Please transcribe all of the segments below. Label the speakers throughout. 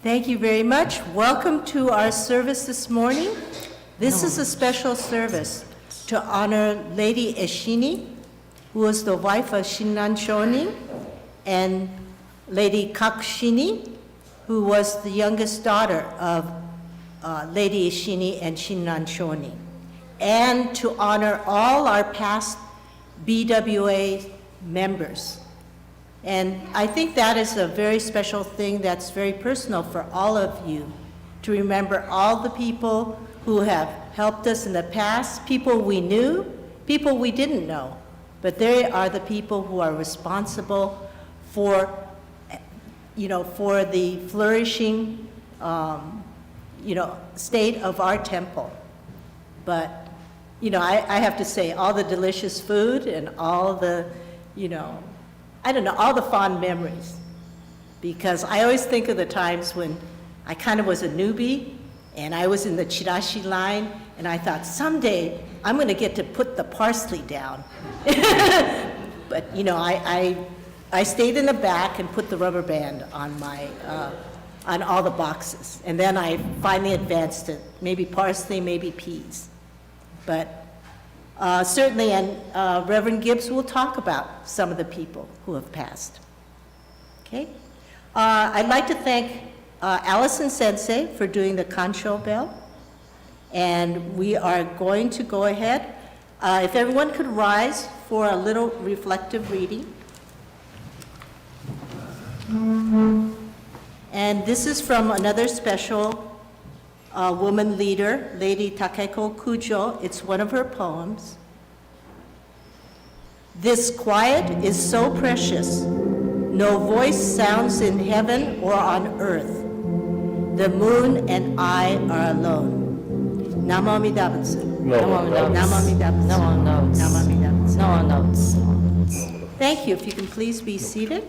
Speaker 1: Thank you very much. Welcome to our service this morning. This is a special service to honor Lady Eshini, who was the wife of Shinran Shonin, and Lady Kakushin, who was the youngest daughter of Lady Eshini and Shinran Shonin, and to honor all our past BWA members. And I think that is a very special thing that's very personal for all of you, to remember all the people who have helped us in the past, people we knew, people we didn't know, but they are the people who are responsible for, for the flourishing, state of our temple. But, I have to say, all the delicious food and all the, all the fond memories, because I always think of the times when I kind of was a newbie and I was in the chirashi line and I thought someday I'm going to get to put the parsley down. But I stayed in the back and put the rubber band on my on all the boxes, and then I finally advanced to maybe parsley, maybe peas. But certainly, and Reverend Gibbs will talk about some of the people who have passed. Okay? I'd like to thank Allison Sensei for doing the Kansho bell. And we are going to go ahead. If everyone could rise for a little reflective reading. And this is from another special woman leader, Lady Takeko Kujo. It's one of her poems. This quiet is so precious. No voice sounds in heaven or on earth. The moon and I are alone. Namo Amida Butsu.
Speaker 2: No one knows.
Speaker 1: Namo Amida Butsu.
Speaker 2: No one knows.
Speaker 1: Namo Amida Butsu.
Speaker 2: No one knows.
Speaker 1: Thank you. If you can please be seated.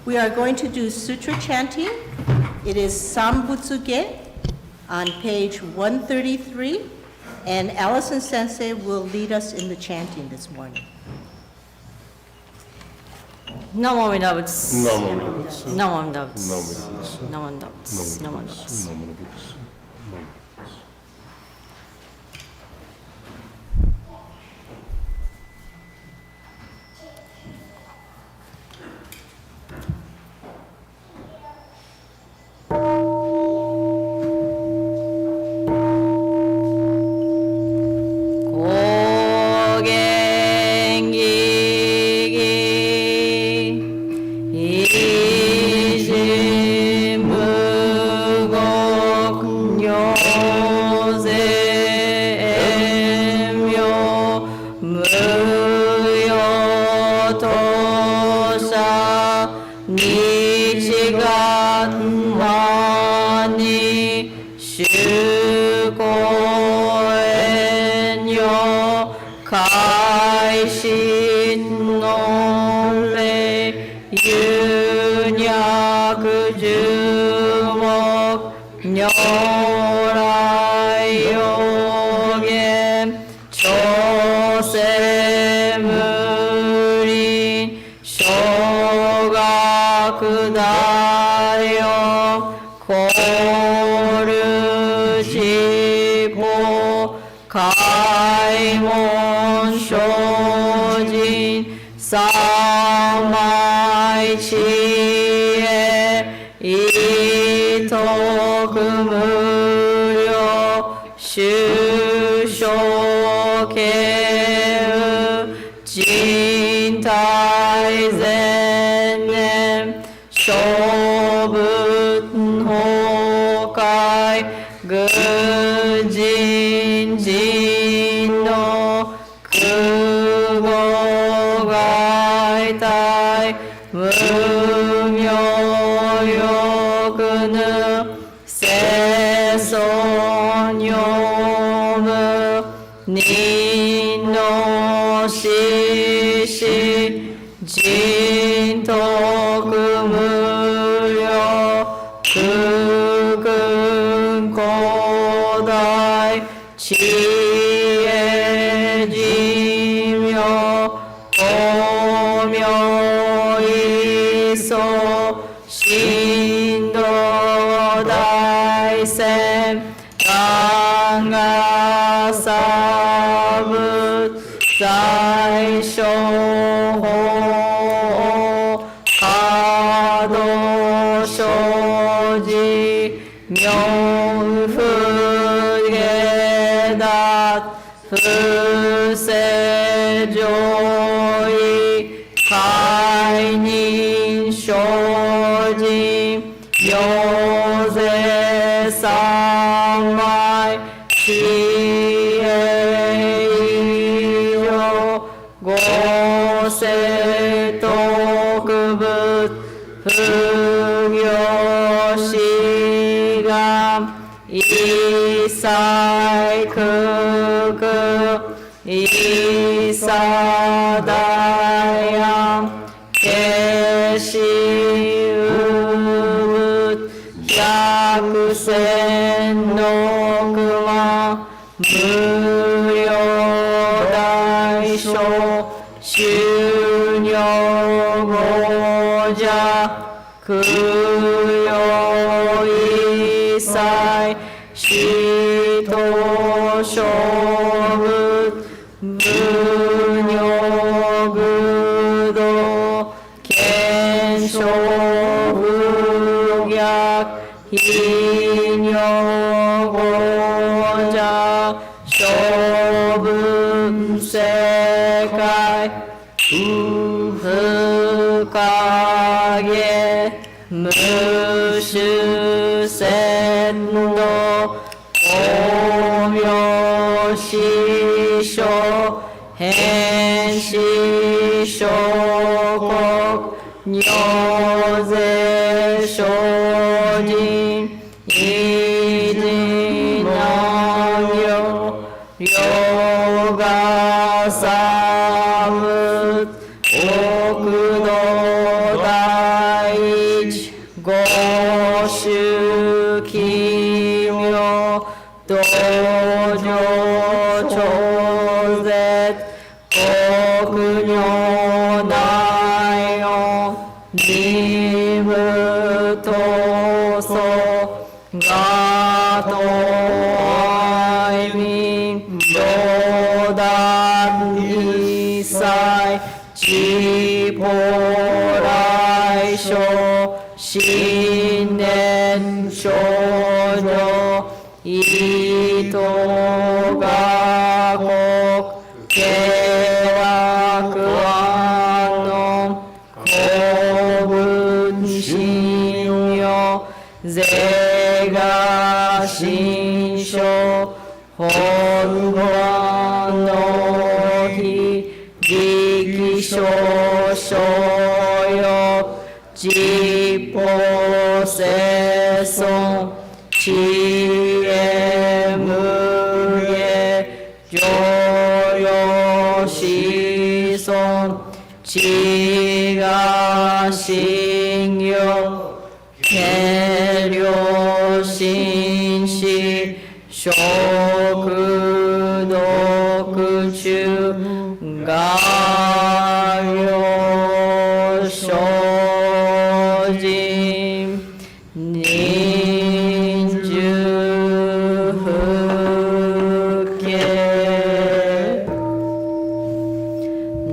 Speaker 1: We are going to do sutra chanting. It is Sambutsuge on page 133, and Allison Sensei will lead us in the chanting this morning.
Speaker 2: No one knows.
Speaker 3: No one knows.
Speaker 2: No one knows.
Speaker 3: No one knows.
Speaker 2: No one knows. No one knows.
Speaker 3: No one knows.
Speaker 2: Shin 小法華道生じ妙不下脱不正上位解任精進行税三昧知恵以上合成特仏不行志願一切空空一切大安決しうぶ百千の熊無料大小収入語者供養一切使徒諸仏無尿仏道見性不逆非尿語者諸分世界不可下無種鮮度光明師匠変死諸国尿税精進維持難行両が三仏奥道第一五種奇妙道場超絶国女内容二部闘争がと愛民道断一切地方来所新年少女伊藤が国契約案の公文信用税が新書本番の日力少所欲実法生存知恵無下常用子孫知が信用軽量心死食毒中がよ精進人中不敬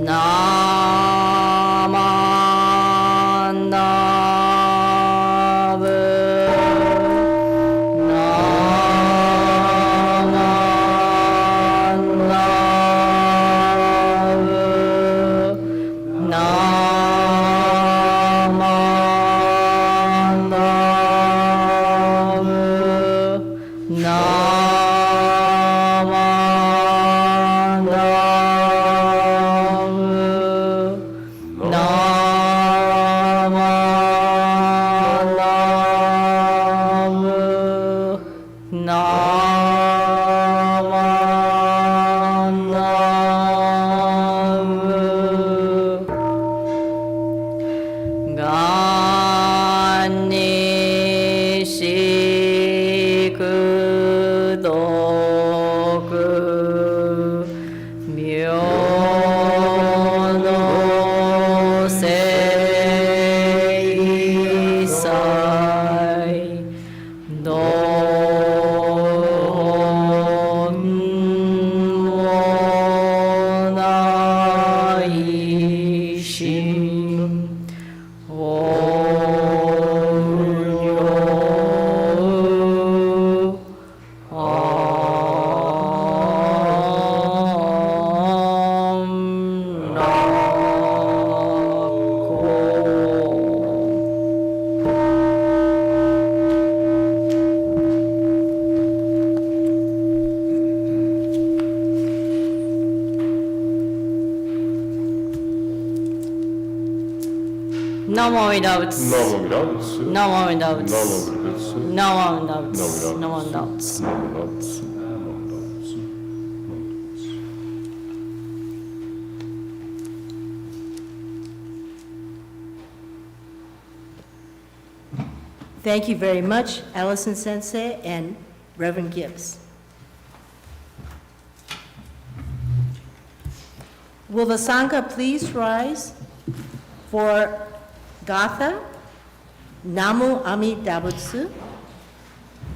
Speaker 2: ナマナブナマナブナマナブナマナブナ Namo Amida Butsu.
Speaker 3: Namo Amida Butsu.
Speaker 2: Namo Amida Butsu.
Speaker 3: Namo Amida Butsu.
Speaker 2: Namo Amida Butsu. Namo Amida Butsu.
Speaker 1: Thank you very much, Allison Sensei and Reverend Gibbs. Will the Sangha please rise for Gatha, Namu Amida Butsu,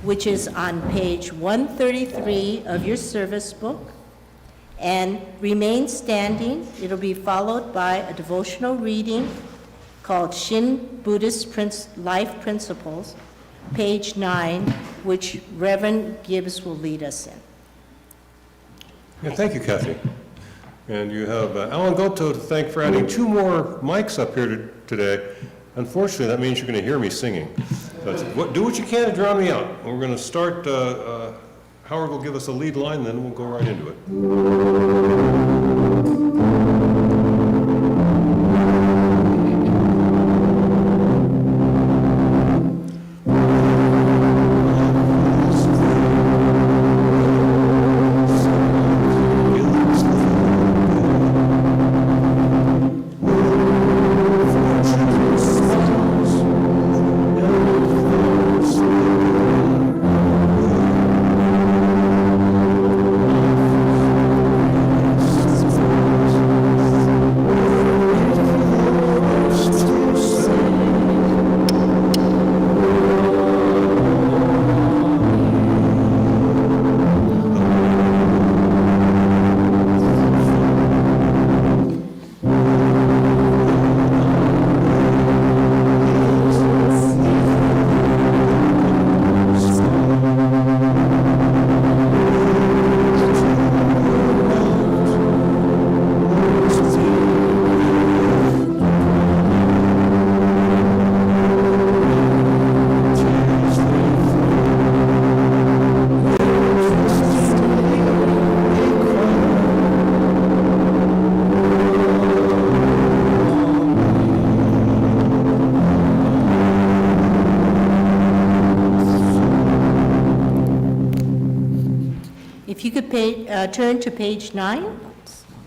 Speaker 1: which is on page 133 of your service book, and remain standing. It'll be followed by a devotional reading called Shin Buddhist Life Principles, page 9, which Reverend Gibbs will lead us in.
Speaker 3: Yeah, thank you, Kathy. And you have Alan Goto to thank for adding 2 more mics up here today. Unfortunately, that means you're going to hear me singing. But do what you can to drown me out. We're going to start, Howard will give us a lead line, then we'll go right into it.
Speaker 1: If you could turn to page 9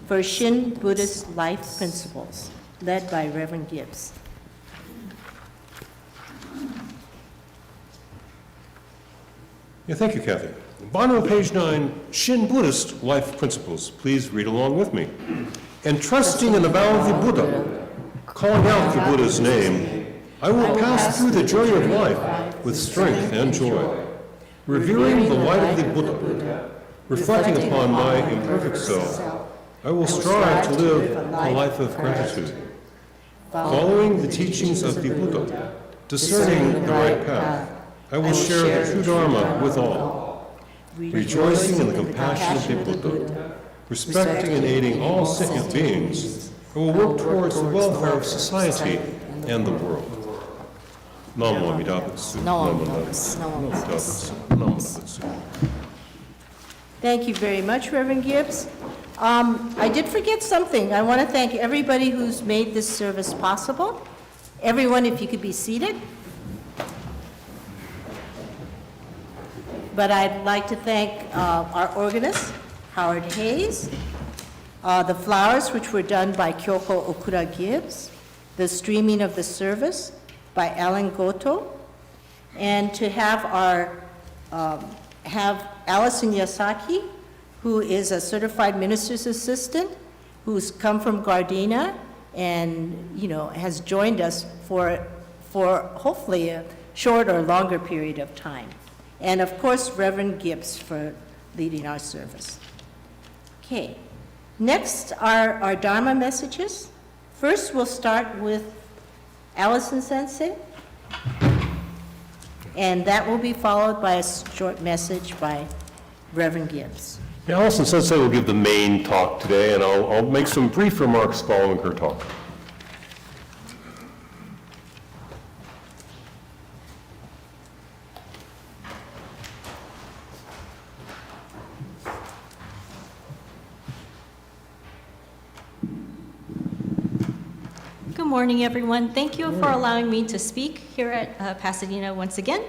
Speaker 1: for Shin Buddhist Life Principles, led by Reverend Gibbs.
Speaker 3: Yeah, thank you, Kathy. Bottom of page 9, Shin Buddhist Life Principles. Please read along with me. Entrusting in the vow of the Buddha, calling out the Buddha's name, I will pass through the journey of life with strength and joy, revering the light of the Buddha, reflecting upon my imperfect self. I will strive to live a life of gratitude, following the teachings of the Buddha, discerning the right path. I will share the true Dharma with all, rejoicing in the compassion of the Buddha, respecting and aiding all sentient beings. I will work towards the welfare of society and the world. Namo Amida Butsu. Namo Amida Butsu. Namo Amida Butsu.
Speaker 1: Thank you very much, Reverend Gibbs. I did forget something. I want to thank everybody who's made this service possible. Everyone, if you could be seated. But I'd like to thank our organist, Howard Hayes, the flowers, which were done by Kyoko Okura Gibbs, the streaming of the service by Alan Goto, and to have have Allison Yasaki, who is a certified minister's assistant, who's come from Gardena and, has joined us for hopefully a short or longer period of time. And of course, Reverend Gibbs for leading our service. Okay, next are our Dharma messages. First, we'll start with Allison Sensei, and that will be followed by a short message by Reverend Gibbs.
Speaker 3: Yeah, Allison Sensei will give the main talk today, and I'll make some brief remarks following her talk.
Speaker 2: Good
Speaker 4: morning, everyone. Thank you for allowing me to speak here at Pasadena once again.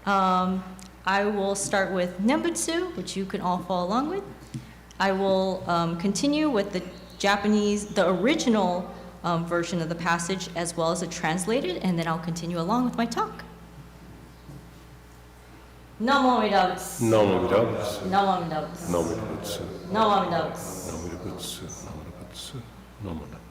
Speaker 4: I will start with Nembutsu, which you can all follow along with. I will continue with the original version of the passage, as well as a translated, and then I'll continue along with my talk. Namo Amida Butsu.
Speaker 3: Namo Amida Butsu.
Speaker 4: Namo Amida Butsu.
Speaker 3: Namo Amida Butsu.
Speaker 4: Namo Amida Butsu.
Speaker 3: Namo Amida Butsu. Namo Amida Butsu. Namo Amida Butsu.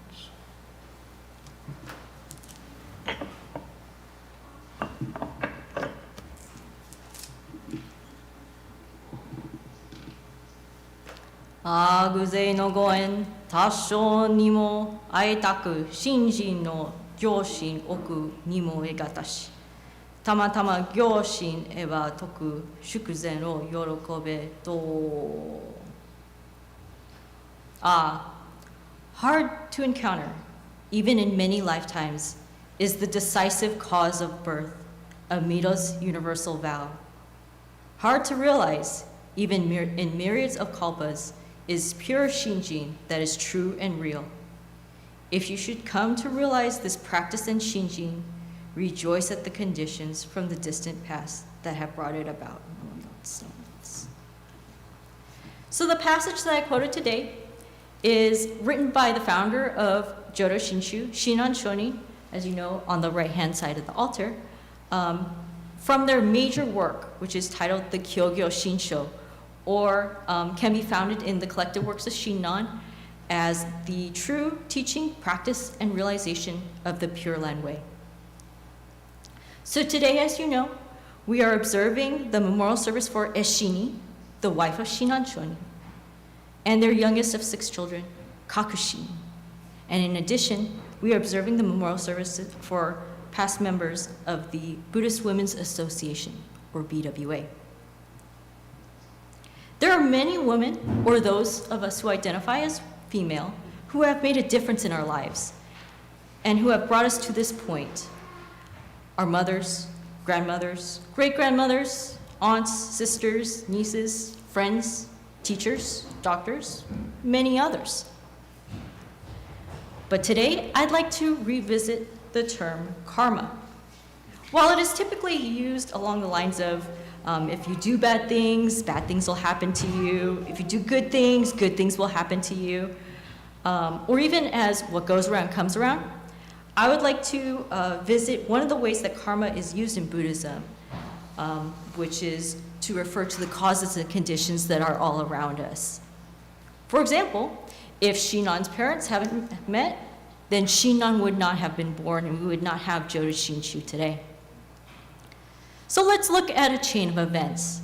Speaker 4: あぐぜのご縁多少にも会いたく信心の行心奥にも得がたしたまたま行心へば徳祝善を喜べと hard to encounter, even in many lifetimes, is the decisive cause of birth, Amida's universal vow. Hard to realize, even in myriads of kalpas, is pure Shinjin that is true and real. If you should come to realize this practice in Shinjin, rejoice at the conditions from the distant past that have brought it about. So the passage that I quoted today is written by the founder of Jodo Shinshu, Shinran Shonin, as you know, on the right-hand side of the altar, from their major work, which is titled the Kyogyo Shinsho, or can be founded in the collected works of Shinran as the true teaching, practice, and realization of the Pure Land Way. So today, as you know, we are observing the memorial service for Eshini, the wife of Shinran Shonin, and their youngest of 6 children, Kakushin. And in addition, we are observing the memorial service for past members of the Buddhist Women's Association, or BWA. There are many women, or those of us who identify as female, who have made a difference in our lives and who have brought us to this point. Our mothers, grandmothers, great-grandmothers, aunts, sisters, nieces, friends, teachers, doctors, many others. But today, I'd like to revisit the term karma. While it is typically used along the lines of if you do bad things will happen to you. If you do good things will happen to you. Or even as what goes around comes around, I would like to visit one of the ways that karma is used in Buddhism, which is to refer to the causes and conditions that are all around us. For example, if Shinnan's parents haven't met, then Shinran would not have been born and we would not have Jodo Shinshu today. So let's look at a chain of events.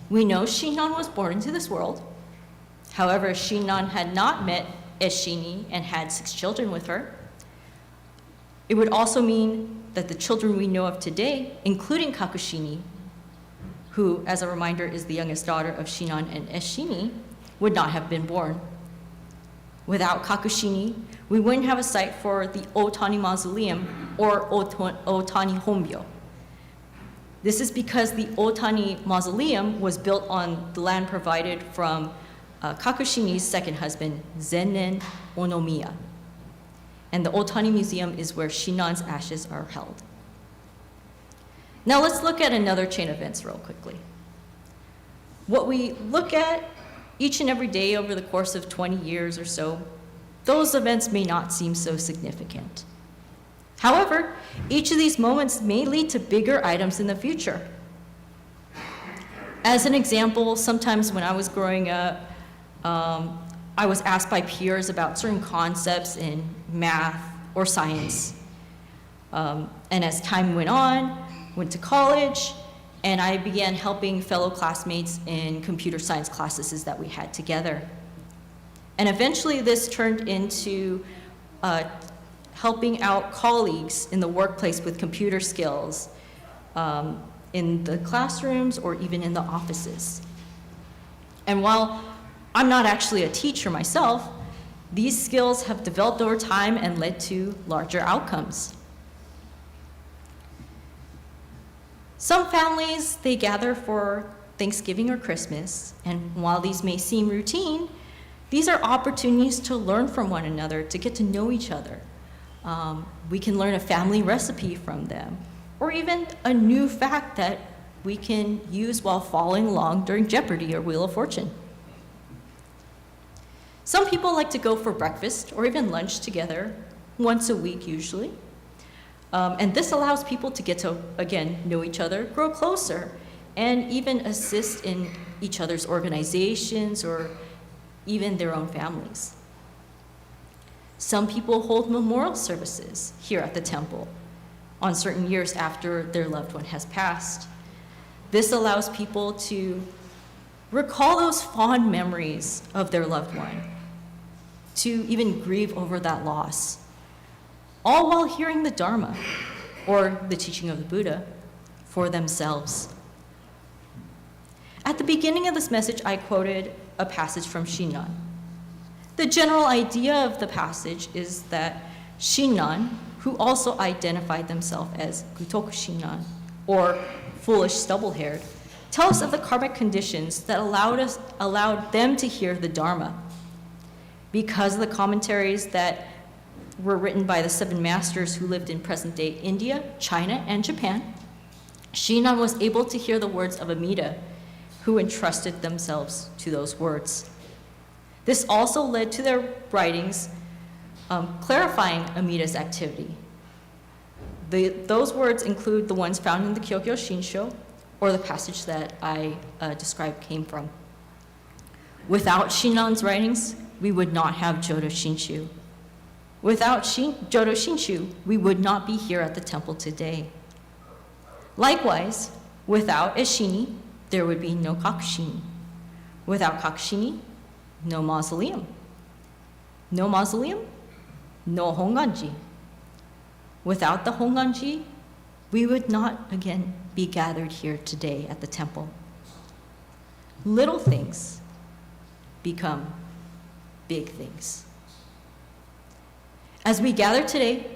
Speaker 4: We know Shinran was born into this world. However, Shinran had not met Eshini and had 6 children with her. It would also mean that the children we know of today, including Kakushini, who, as a reminder, is the youngest daughter of Shinran and Eshini, would not have been born. Without Kakushini, we wouldn't have a site for the Otani Mausoleum or Otani Hombyo. This is because the Otani Mausoleum was built on the land provided from Kakushini's second husband, Zennen Onomiya. And the Otani Museum is where Shinnan's ashes are held. Now let's look at another chain of events real quickly. What we look at each and every day over the course of 20 years or so, those events may not seem so significant. However, each of these moments may lead to bigger items in the future. As an example, sometimes when I was growing up, I was asked by peers about certain concepts in math or science. And as time went on, went to college, and I began helping fellow classmates in computer science classes that we had together. And eventually this turned into helping out colleagues in the workplace with computer skills in the classrooms or even in the offices. And while I'm not actually a teacher myself, these skills have developed over time and led to larger outcomes. Some families, they gather for Thanksgiving or Christmas, and while these may seem routine, these are opportunities to learn from one another, to get to know each other. We can learn a family recipe from them, or even a new fact that we can use while following along during Jeopardy or Wheel of Fortune. Some people like to go for breakfast or even lunch together once a week usually. And this allows people to get to, again, know each other, grow closer, and even assist in each other's organizations or even their own families. Some people hold memorial services here at the temple on certain years after their loved one has passed. This allows people to recall those fond memories of their loved one, to even grieve over that loss, all while hearing the Dharma, or the teaching of the Buddha, for themselves. At the beginning of this message, I quoted a passage from Shinran. The general idea of the passage is that Shinran, who also identified themselves as Gutoku Shinran, or foolish stubble-haired, tell us of the karmic conditions that allowed them to hear the Dharma. Because of the commentaries that were written by the 7 masters who lived in present-day India, China, and Japan, Shinran was able to hear the words of Amida, who entrusted themselves to those words. This also led to their writings clarifying Amida's activity. Those words include the ones found in the Jodo Shinshu, or the passage that I described came from. Without Shinran's writings, we would not have Jodo Shinshu. Without Jodo Shinshu, we would not be here at the temple today. Likewise, without Eshini, there would be no Kakushin. Without Kakushin, no mausoleum. No mausoleum, no Honganji. Without the Honganji, we would not again be gathered here today at the temple. Little things become big things. As we gather today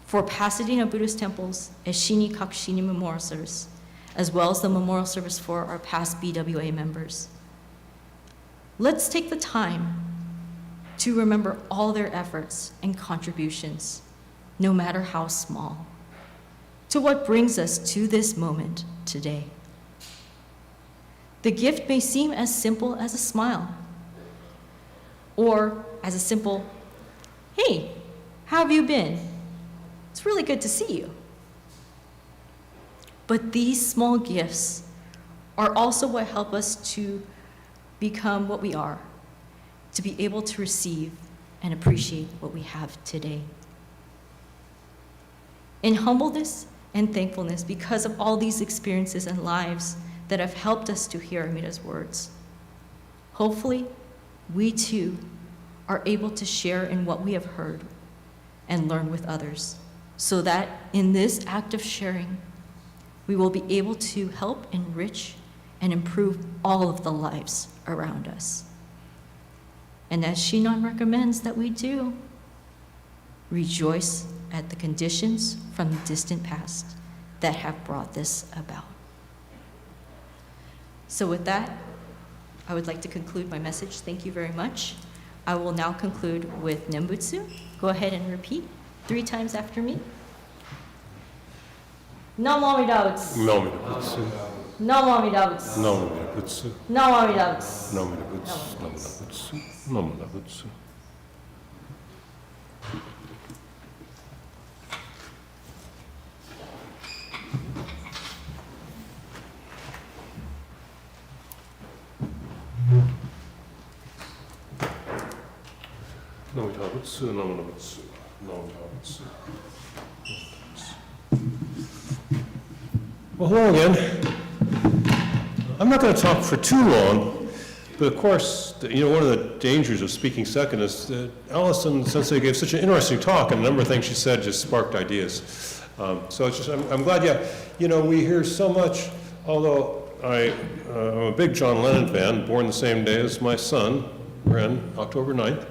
Speaker 4: for Pasadena Buddhist Temple's Eshini Kakushini Memorial Service, as well as the memorial service for our past BWA members, let's take the time to remember all their efforts and contributions, no matter how small, to what brings us to this moment today. The gift may seem as simple as a smile, or as a simple, "Hey, how have you been? It's really good to see you." But these small gifts are also what help us to become what we are, to be able to receive and appreciate what we have today. In humbleness and thankfulness, because of all these experiences and lives that have helped us to hear Amida's words, hopefully we too are able to share in what we have heard and learn with others, so that in this act of sharing, we will be able to help enrich and improve all of the lives around us. And as Shinran recommends that we do, rejoice at the conditions from the distant past that have brought this about. So with that, I would like to conclude my message. Thank you very much. I will now conclude with Nembutsu. Go ahead and repeat 3 times after me. Namo Amida Butsu.
Speaker 3: Namo Butsu.
Speaker 4: Namo Amida Butsu.
Speaker 3: Namo Butsu.
Speaker 4: Namo Amida Butsu.
Speaker 3: Namo Butsu. Namo Butsu. Namo Butsu. Namo Butsu. Namo Butsu. Namo Butsu. Well, hello again. I'm not going to talk for too long, but of course, one of the dangers of speaking second is that Allison Sensei gave such an interesting talk, and a number of things she said just sparked ideas. So it's just, I'm glad, we hear so much, although I'm a big John Lennon fan, born the same day as my son, Ren, October 9th.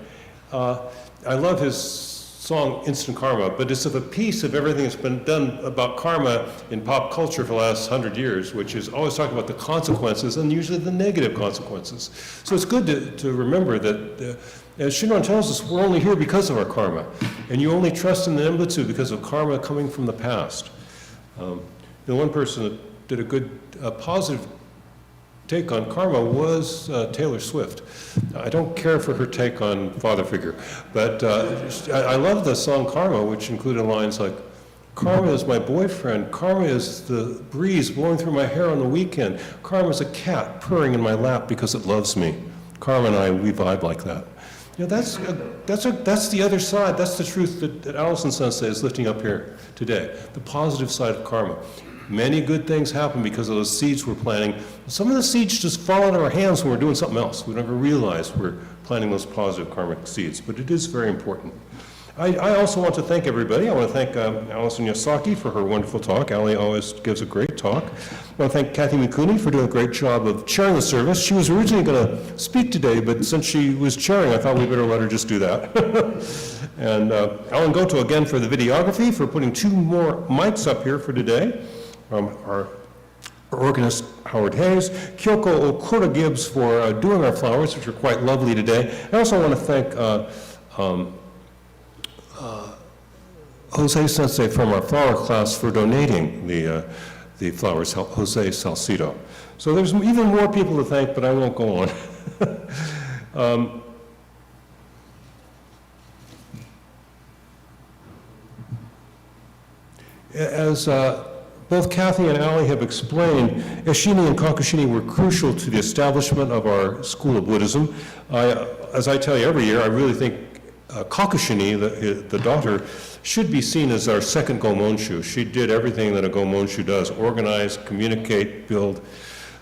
Speaker 3: I love his song Instant Karma, but it's of a piece of everything that's been done about karma in pop culture for the last 100 years, which is always talking about the consequences and usually the negative consequences. So it's good to remember that, as Shinran tells us, we're only here because of our karma, and you only trust in the Nembutsu because of karma coming from the past. The one person that did a good, positive take on karma was Taylor Swift. I don't care for her take on father figure, but I love the song Karma, which included lines like, karma is my boyfriend, karma is the breeze blowing through my hair on the weekend, karma is a cat purring in my lap because it loves me. Karma and we vibe like that. You know, that's the other side, that's the truth that Allison Sensei is lifting up here today, the positive side of karma. Many good things happen because of those seeds we're planting. Some of the seeds just fall out of our hands when we're doing something else. We never realize we're planting those positive karmic seeds, but it is very important. I also want to thank everybody. I want to thank Allison Yasaki for her wonderful talk. Ali always gives a great talk. I want to thank Kathy Mikuni for doing a great job of chairing the service. She was originally going to speak today, but since she was chairing, I thought we better let her just do that. And Ellen Goto again for the videography, for putting 2 more mics up here for today. Our organist Howard Hayes, Kyoko Okura Gibbs for doing our flowers, which are quite lovely today. I also want to thank Jose Sensei from our flower class for donating the flowers, Jose Salcido. So there's even more people to thank, but I won't go on. As both Kathy and Ali have explained, Eshini and Kakushin were crucial to the establishment of our school of Buddhism. As I tell you every year, I really think Kakushin, the daughter, should be seen as our second Gomonshu. She did everything that a Gomonshu does, organize, communicate, build.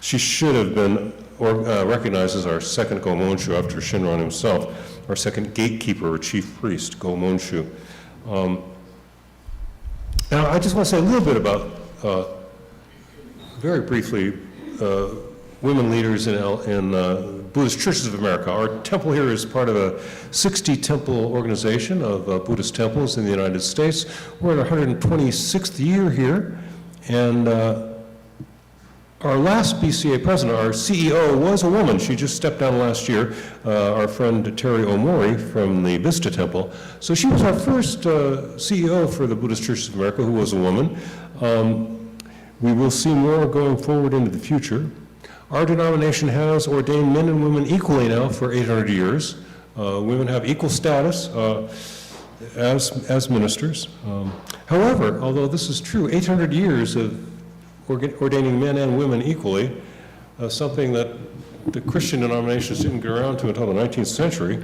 Speaker 3: She should have been recognized as our second Gomonshu after Shinran himself, our second gatekeeper or chief priest, Gomonshu. Now, I just want to say a little bit about, very briefly, women leaders in Buddhist Churches of America. Our temple here is part of a 60-temple organization of Buddhist temples in the United States. We're in our 126th year here, and our last BCA president, our CEO, was a woman. She just stepped down last year, our friend Terry Omori from the Vista Temple. So she was our first CEO for the Buddhist Churches of America, who was a woman. We will see more going forward into the future. Our denomination has ordained men and women equally now for 800 years. Women have equal status as ministers. However, although this is true, 800 years of ordaining men and women equally, something that the Christian denominations didn't get around to until the 19th century.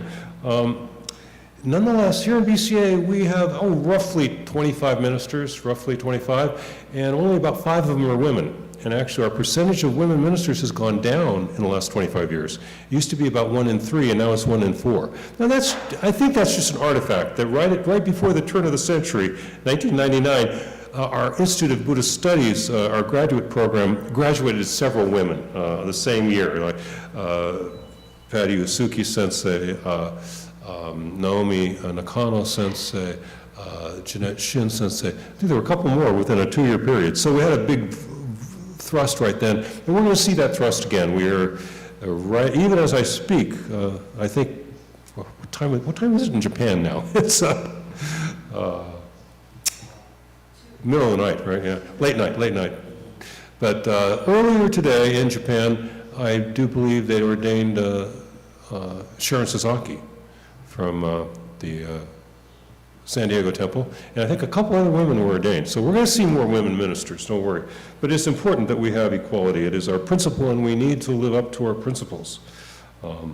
Speaker 3: Nonetheless, here in BCA, we have roughly 25 ministers, roughly 25, and only about 5 of them are women. And actually, our percentage of women ministers has gone down in the last 25 years. It used to be about 1 in 3, and now it's 1 in 4. Now, I think that's just an artifact that right before the turn of the century, 1999, our Institute of Buddhist Studies, our graduate program, graduated several women the same year, like Patty Usuki Sensei, Naomi Nakano Sensei, Jeanette Shin Sensei. I think there were a couple more within a 2-year period. So we had a big thrust right then, and we're going to see that thrust again. We are right, even as I speak, I think, what time is it in Japan now? It's middle of the night, right? Yeah, late night. But earlier today in Japan, I do believe they ordained Sharon Sasaki from the San Diego Temple, and I think a couple other women were ordained. So we're going to see more women ministers, don't worry. But it's important that we have equality. It is our principle, and we need to live up to our principles. Our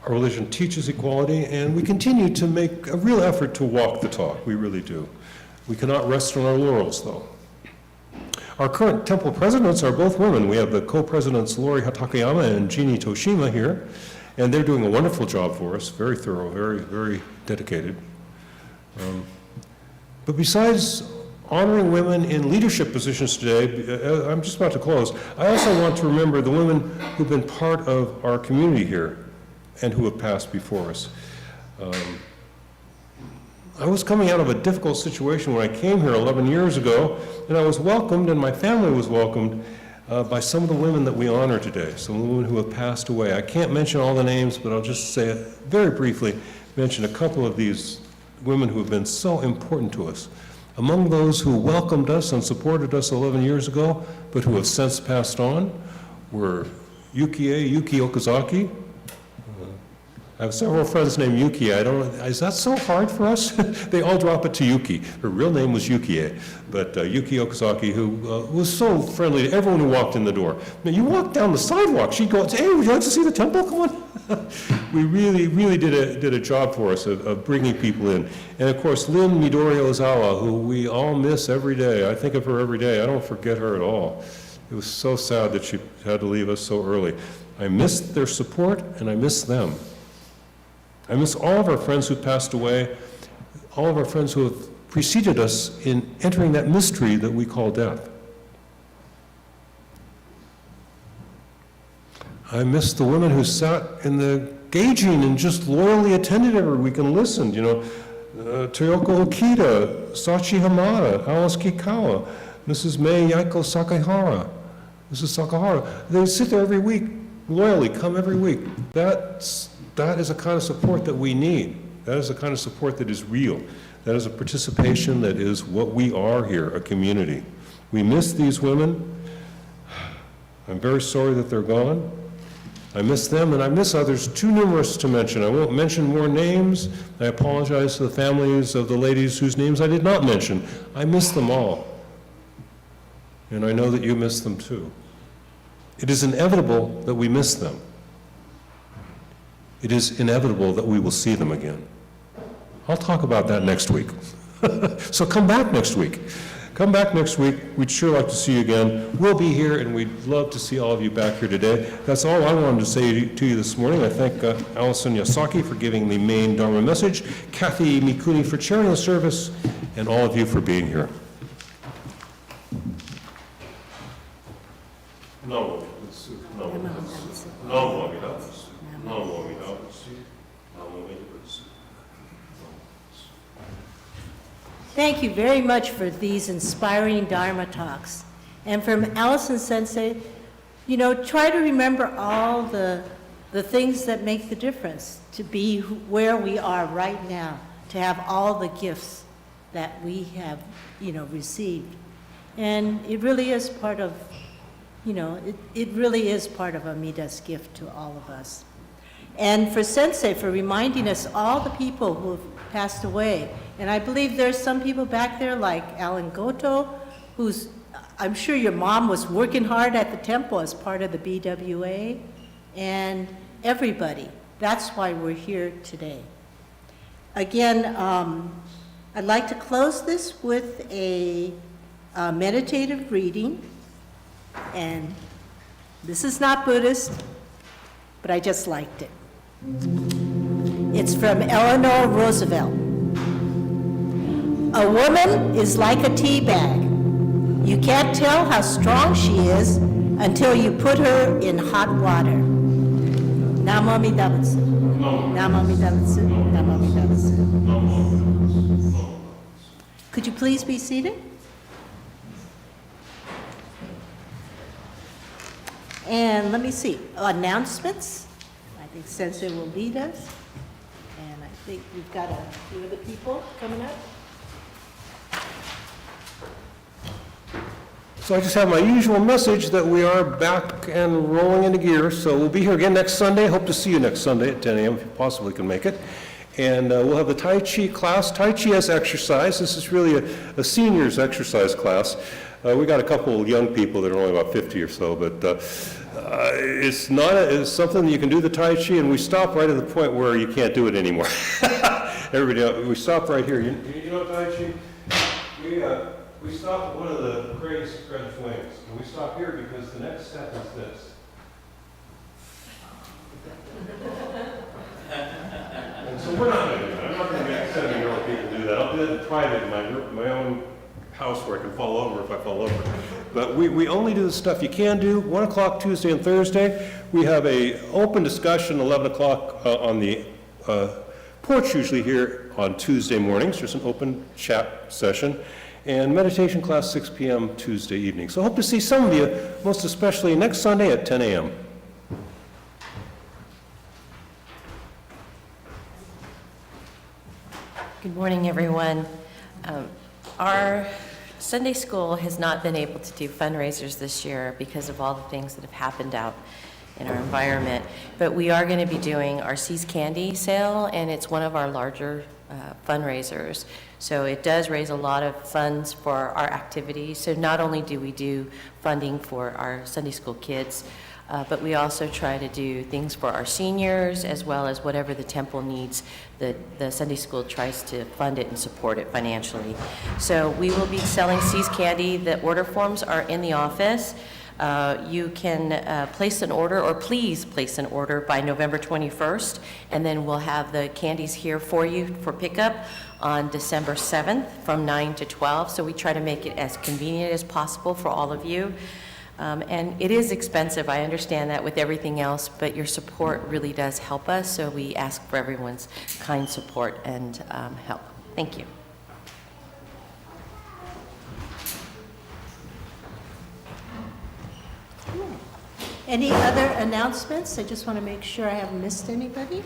Speaker 3: religion teaches equality, and we continue to make a real effort to walk the talk. We really do. We cannot rest on our laurels, though. Our current temple presidents are both women. We have the co-presidents Lori Hatakayama and Jeannie Toshima here, and they're doing a wonderful job for us, very thorough, very, very dedicated. But besides honoring women in leadership positions today, I'm just about to close, I also want to remember the women who've been part of our community here and who have passed before us. I was coming out of a difficult situation when I came here 11 years ago, and I was welcomed, and my family was welcomed by some of the women that we honor today, some of the women who have passed away. I can't mention all the names, but I'll just say it very briefly, mention a couple of these women who have been so important to us. Among those who welcomed us and supported us 11 years ago, but who have since passed on, were Yuki Okazaki. I have several friends named Yuki. Is that so hard for us? They all drop it to Yuki. Her real name was Yukie, but Yuki Okazaki, who was so friendly to everyone who walked in the door. Now, you walk down the sidewalk, she'd go, hey, would you like to see the temple? Come on. We really did a job for us of bringing people in. And of course, Lynn Midori Ozawa, who we all miss every day. I think of her every day. I don't forget her at all. It was so sad that she had to leave us so early. I miss their support, and I miss them. I miss all of our friends who passed away, all of our friends who have preceded us in entering that mystery that we call death. I miss the women who sat in the gauging and just loyally attended every week and listened, Toyoko Okita, Sachi Hamada, Alice Kikawa, Mrs. Mei Yaiko Sakahara, Mrs. Sakahara. They sit there every week, loyally, come every week. That is a kind of support that we need. That is the kind of support that is real. That is a participation that is what we are here, a community. We miss these women. I'm very sorry that they're gone. I miss them, and I miss others too numerous to mention. I won't mention more names. I apologize to the families of the ladies whose names I did not mention. I miss them all. And I know that you miss them too. It is inevitable that we miss them. It is inevitable that we will see them again. I'll talk about that next week. So come back next week. Come back next week. We'd sure like to see you again. We'll be here, and we'd love to see all of you back here today. That's all I wanted to say to you this morning. I thank Allison Yasaki for giving the main Dharma message, Kathy Mikuni for chairing the service, and all of you for being here.
Speaker 1: Thank you very much for these inspiring Dharma talks. And from Allison Sensei, try to remember all the things that make the difference, to be where we are right now, to have all the gifts that we have, received. And it really is part of, it really is part of Amida's gift to all of us. And for Sensei, for reminding us all the people who have passed away. And I believe there's some people back there like Alan Goto, who's, I'm sure your mom was working hard at the temple as part of the BWA, and everybody. That's why we're here today. Again, I'd like to close this with a meditative reading. And this is not Buddhist, but I just liked it. It's from Eleanor Roosevelt. A woman is like a tea bag. You can't tell how strong she is until you put her in hot water. Namo Amida Butsu. Namo Amida Butsu. Namo Amida Butsu. Could you please be seated? And let me see, announcements. I think Sensei will lead us. And I think we've got a few other people coming up.
Speaker 3: So I just have my usual message that we are back and rolling into gear. So we'll be here again next Sunday. Hope to see you next Sunday at 10 a.m. if you possibly can make it. And we'll have the Tai Chi class. Tai Chi as exercise. This is really a seniors exercise class. We got a couple young people that are only about 50 or so, but it's something that you can do the Tai Chi, and we stop right at the point where you can't do it anymore. Everybody, we stop right here. You know Tai Chi? We stop at one of the crane spread wings, and we stop here because the next step is this. And so we're not going to do that. I'm not going to make 70-year-old people do that. I'll do that in private in my own house where I can fall over if I fall over. But we only do the stuff you can do. 1 o'clock Tuesday and Thursday. We have a open discussion, 11 o'clock on the porch usually here on Tuesday mornings, just an open chat session, and meditation class 6 p.m. Tuesday evening. So I hope to see some of you, most especially next Sunday at 10 a.m.
Speaker 2: Good morning, everyone. Our Sunday school has not been able to do fundraisers this year because of all the things that have happened out in our environment, but we are going to be doing our Seas Candy sale, and it's one of our larger fundraisers. So it does raise a lot of funds for our activities. So not only do we do funding for our Sunday school kids, but we also try to do things for our seniors, as well as whatever the temple needs. The Sunday school tries to fund it and support it financially. So we will be selling Seas Candy. The order forms are in the office. You can place an order, or please place an order by November 21st, and then we'll have the candies here for you for pickup on December 7th from 9 to 12. So we try to make it as convenient as possible for all of you. And it is expensive, I understand that with everything else, but your support really does help us, so we ask for everyone's kind support and help. Thank you.
Speaker 1: Any other announcements? I just want to make sure I haven't missed anybody.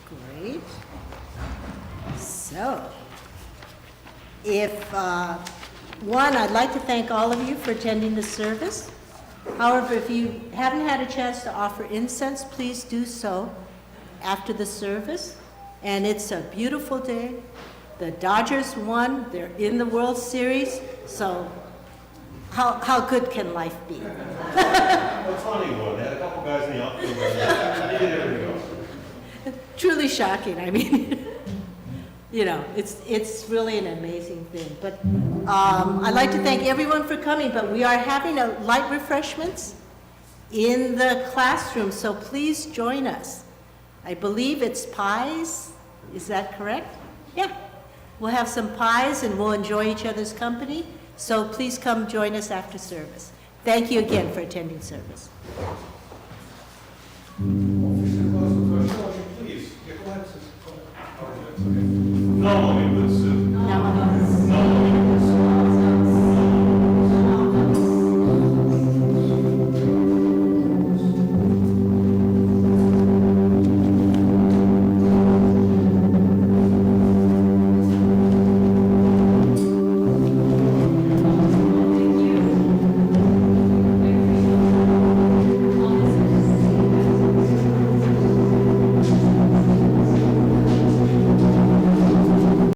Speaker 1: Great. So, one, I'd like to thank all of you for attending the service. However, if you haven't had a chance to offer incense, please do so after the service. And it's a beautiful day. The Dodgers won. They're in the World Series. So how good can life be?
Speaker 3: A funny one. They had a couple guys in the outfield. They did everything else.
Speaker 1: Truly shocking. I mean, you know, it's really an amazing thing. But I'd like to thank everyone for coming, but we are having a light refreshments in the classroom, so please join us. I believe it's pies. Is that correct? Yeah. We'll have some pies and we'll enjoy each other's company. So please come join us after service. Thank you again for attending service.
Speaker 3: Please, go ahead. No,